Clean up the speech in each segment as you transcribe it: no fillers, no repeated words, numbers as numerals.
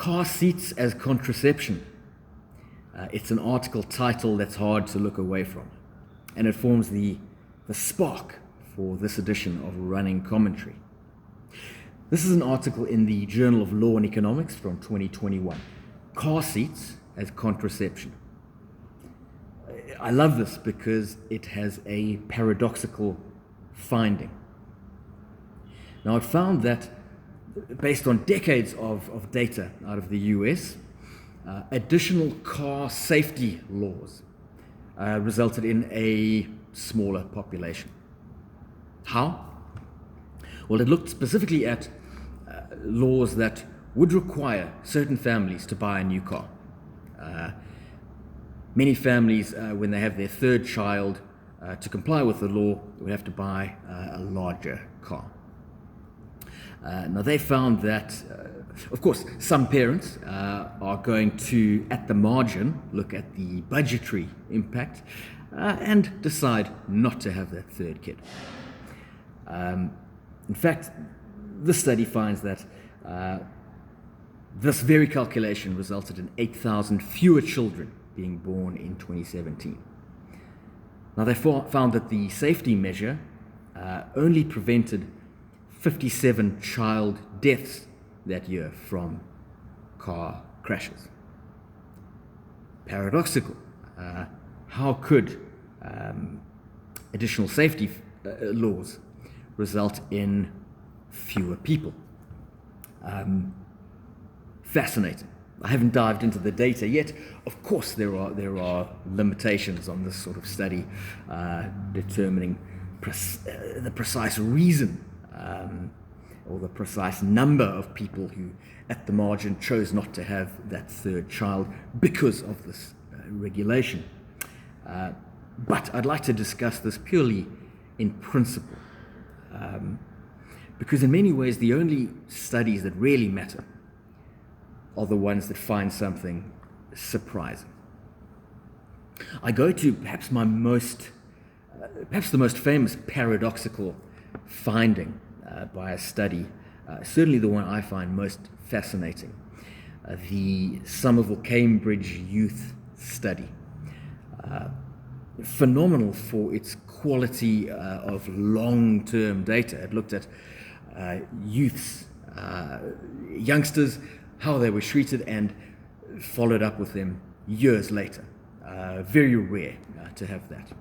Car seats as contraception. It's an article title that's hard to look away from, and it forms the spark for this edition of Running Commentary. This is an article in the Journal of Law and Economics from 2021. Car seats as contraception. I love this because it has a paradoxical finding. Now, it found that based on decades of data out of the US, additional car safety laws resulted in a smaller population. How? Well, it looked specifically at laws that would require certain families to buy a new car. Many families, when they have their third child, to comply with the law, would have to buy a larger car. Now, they found that, of course, some parents are going to, at the margin, look at the budgetary impact and decide not to have that third kid. In fact, this study finds that this very calculation resulted in 8,000 fewer children being born in 2017. Now, they found that the safety measure only prevented 57 child deaths that year from car crashes. Paradoxical. How could additional safety laws result in fewer people? Fascinating. I haven't dived into the data yet. Of course, there are limitations on this sort of study determining the precise reason or the precise number of people who, at the margin, chose not to have that third child because of this regulation. But I'd like to discuss this purely in principle, because in many ways the only studies that really matter are the ones that find something surprising. I go to perhaps the most famous paradoxical finding by a study, certainly the one I find most fascinating, the Somerville Cambridge Youth Study. Phenomenal for its quality of long-term data. It looked at youngsters, how they were treated, and followed up with them years later. Very rare to have that.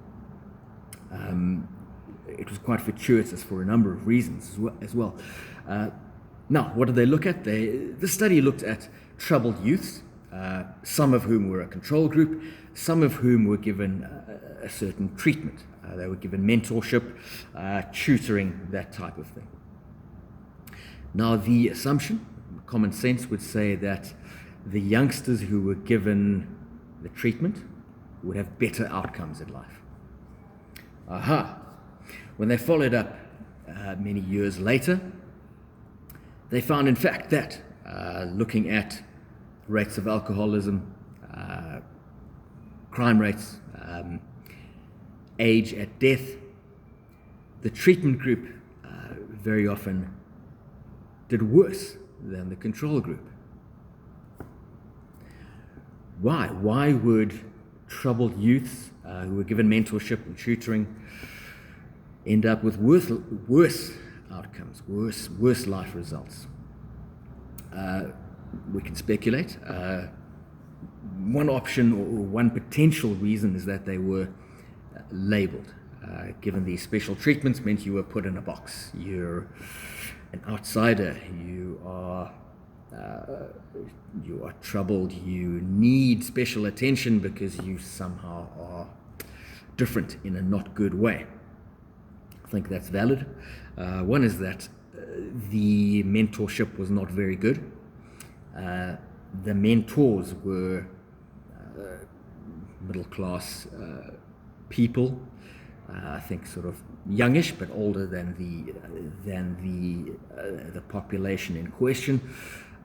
It was quite fortuitous for a number of reasons as well. Now, what did they look at? The study looked at troubled youths, some of whom were a control group, some of whom were given a certain treatment. They were given mentorship, tutoring, that type of thing. Now, the assumption, common sense would say that the youngsters who were given the treatment would have better outcomes in life. When they followed up many years later, they found, in fact, that looking at rates of alcoholism, crime rates, age at death, the treatment group very often did worse than the control group. Why? Why would troubled youths who were given mentorship and tutoring end up with worse outcomes, worse life results? We can speculate. One option or one potential reason is that they were labeled. Given these special treatments meant you were put in a box. You're an outsider. You are troubled. You need special attention because you somehow are different in a not good way. I think that's valid. One is that the mentorship was not very good. The mentors were middle-class people, I think sort of youngish but older than the population in question,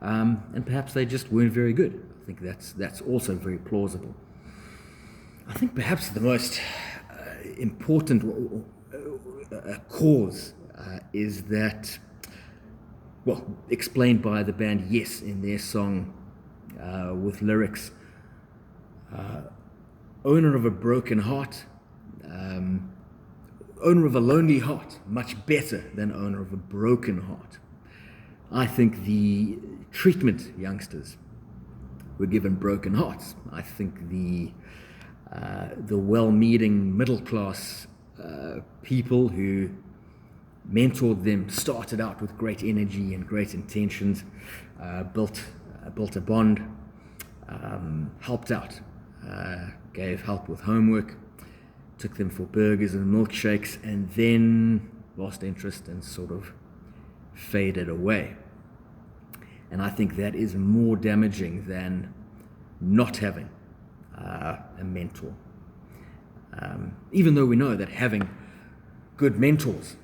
and perhaps they just weren't very good. I think that's also very plausible. I think perhaps the most important cause is that, well, explained by the band Yes in their song with lyrics, owner of a broken heart, owner of a lonely heart, much better than owner of a broken heart. I think the treatment youngsters were given broken hearts. I think the well-meaning middle-class people who mentored them started out with great energy and great intentions, built a bond, helped out, gave help with homework, took them for burgers and milkshakes, and then lost interest and sort of faded away. And I think that is more damaging than not having a mentor. Even though we know that having good mentors,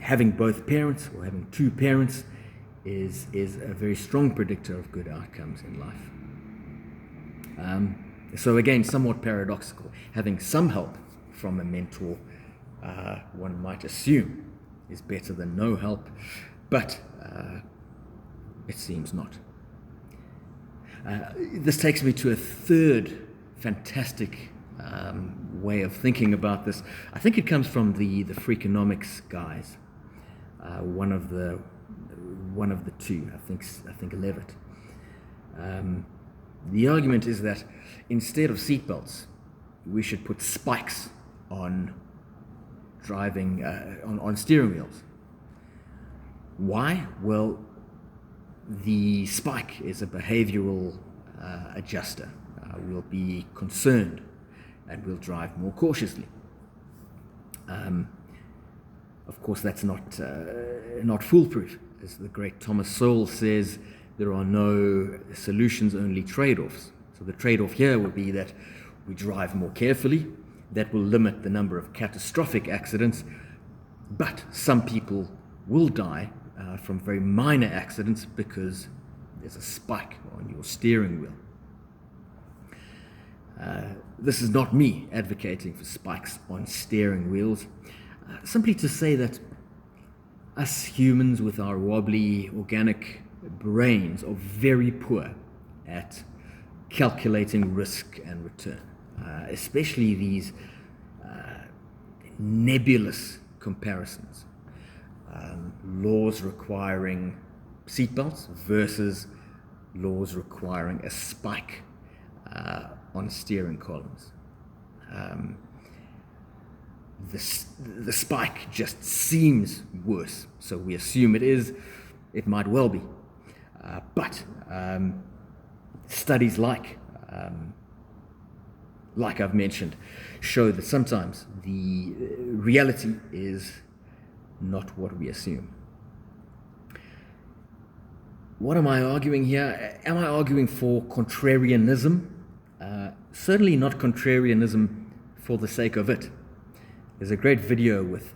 having both parents or having two parents is a very strong predictor of good outcomes in life. So again, somewhat paradoxical. Having some help from a mentor, one might assume, is better than no help, but it seems not. This takes me to a third fantastic way of thinking about this. I think it comes from the Freakonomics guys. One of the two, I think Levitt. The argument is that instead of seatbelts, we should put spikes on driving on steering wheels. Why? Well, the spike is a behavioral adjuster. We'll be concerned and we'll drive more cautiously. Of course, that's not foolproof. As the great Thomas Sowell says, there are no solutions, only trade-offs. So the trade-off here will be that we drive more carefully. That will limit the number of catastrophic accidents, but some people will die from very minor accidents because there's a spike on your steering wheel. This is not me advocating for spikes on steering wheels, simply to say that us humans with our wobbly organic brains are very poor at calculating risk and return, especially these nebulous comparisons. Laws requiring seatbelts versus laws requiring a spike on steering columns. The spike just seems worse, so we assume it is. It might well be. But studies like I've mentioned, show that sometimes the reality is not what we assume. What am I arguing here? Am I arguing for contrarianism? Certainly not contrarianism for the sake of it. There's a great video with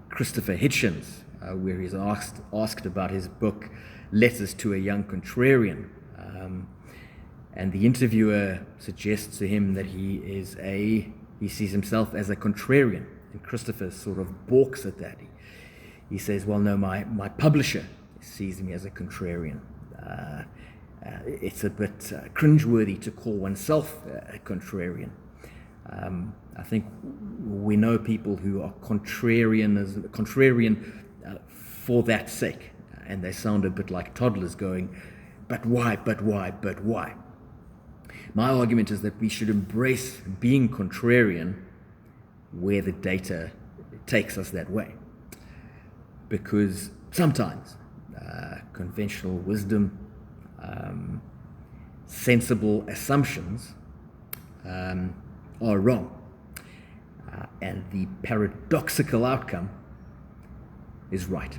Christopher Hitchens where he's asked about his book, Letters to a Young Contrarian. And the interviewer suggests to him that he sees himself as a contrarian. And Christopher sort of balks at that. He says, well, no, my publisher sees me as a contrarian. It's a bit cringeworthy to call oneself a contrarian. I think we know people who are contrarian for that sake, and they sound a bit like toddlers going, but why, but why, but why? My argument is that we should embrace being contrarian where the data takes us that way. Because sometimes conventional wisdom, sensible assumptions are wrong. And the paradoxical outcome is right.